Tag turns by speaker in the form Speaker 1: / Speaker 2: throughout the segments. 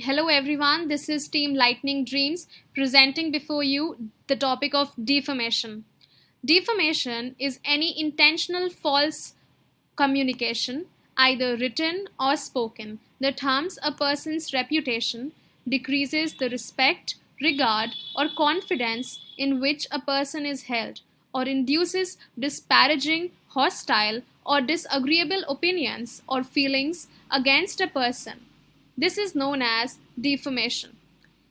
Speaker 1: Hello everyone, this is Team Lightning Dreams presenting before you the topic of defamation. Defamation is any intentional false communication, either written or spoken, that harms a person's reputation, decreases the respect, regard, or confidence in which a person is held, or induces disparaging, hostile, or disagreeable opinions or feelings against a person. This is known as defamation.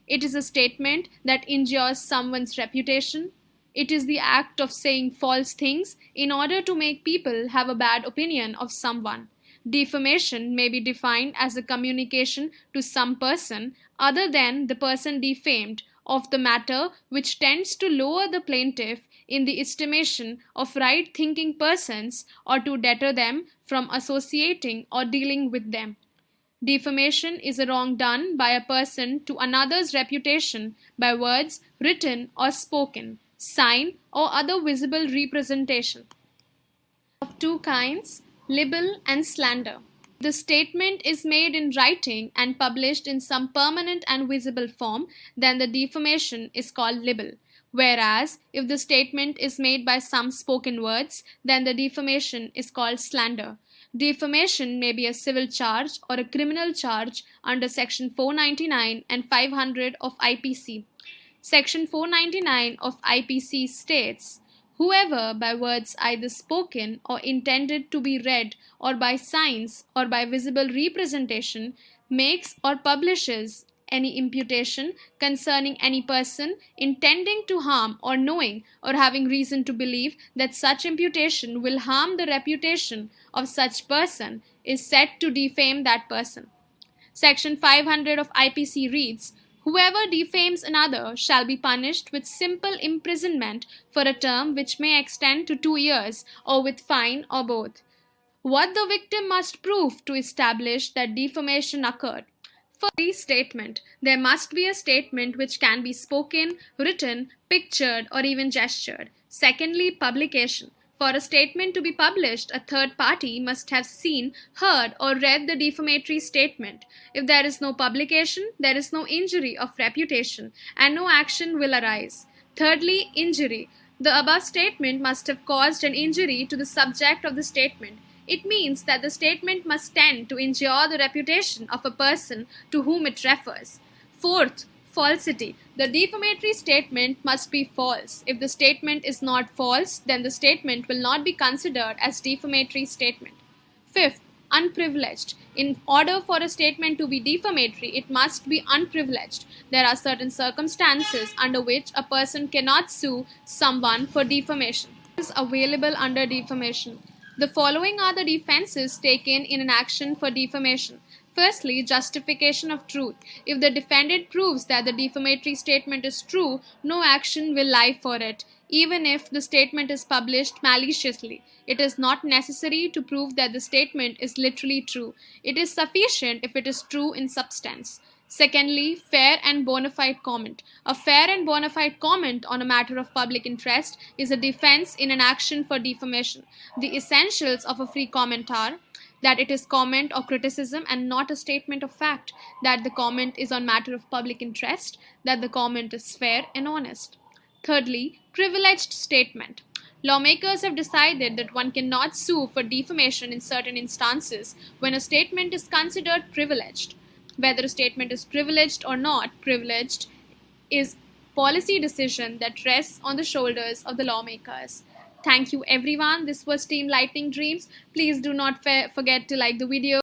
Speaker 1: It is a statement that injures someone's reputation. It is the act of saying false things in order to make people have a bad opinion of someone. Defamation may be defined as a communication to some person other than the person defamed of the matter which tends to lower the plaintiff in the estimation of right thinking persons or to deter them from associating or dealing with them. Defamation is a wrong done by a person to another's reputation by words written or spoken, sign, or other visible representation. Of two kinds, libel and slander. The statement is made in writing and published in some permanent and visible form, then the defamation is called libel. Whereas, if the statement is made by some spoken words, then the defamation is called slander. Defamation may be a civil charge or a criminal charge under Section 499 and 500 of IPC. Section 499 of IPC states, whoever by words either spoken or intended to be read or by signs or by visible representation makes or publishes any imputation concerning any person intending to harm or knowing or having reason to believe that such imputation will harm the reputation of such person is said to defame that person. Section 500 of IPC reads, whoever defames another shall be punished with simple imprisonment for a term which may extend to 2 years or with fine or both. What the victim must prove to establish that defamation occurred. For every statement, there must be a statement which can be spoken, written, pictured, or even gestured. Secondly, publication. For a statement to be published, a third party must have seen, heard, or read the defamatory statement. If there is no publication, there is no injury of reputation, and no action will arise. Thirdly, injury. The above statement must have caused an injury to the subject of the statement. It means that the statement must tend to injure the reputation of a person to whom it refers. Fourth, falsity. The defamatory statement must be false. If the statement is not false, then the statement will not be considered as defamatory statement. Fifth, unprivileged. In order for a statement to be defamatory, it must be unprivileged. There are certain circumstances under which a person cannot sue someone for defamation. It is available under defamation. The following are the defenses taken in an action for defamation. Firstly, justification of truth. If the defendant proves that the defamatory statement is true, no action will lie for it, even if the statement is published maliciously. It is not necessary to prove that the statement is literally true. It is sufficient if it is true in substance. Secondly, fair and bona fide comment. A fair and bona fide comment on a matter of public interest is a defense in an action for defamation. The essentials of a free comment are that it is comment or criticism and not a statement of fact, that the comment is on matter of public interest, that the comment is fair and honest. Thirdly, privileged statement. Lawmakers have decided that one cannot sue for defamation in certain instances when a statement is considered privileged. Whether a statement is privileged or not privileged is policy decision that rests on the shoulders of the lawmakers. Thank you everyone. This was Team Lightning Dreams. Please do not forget to like the video.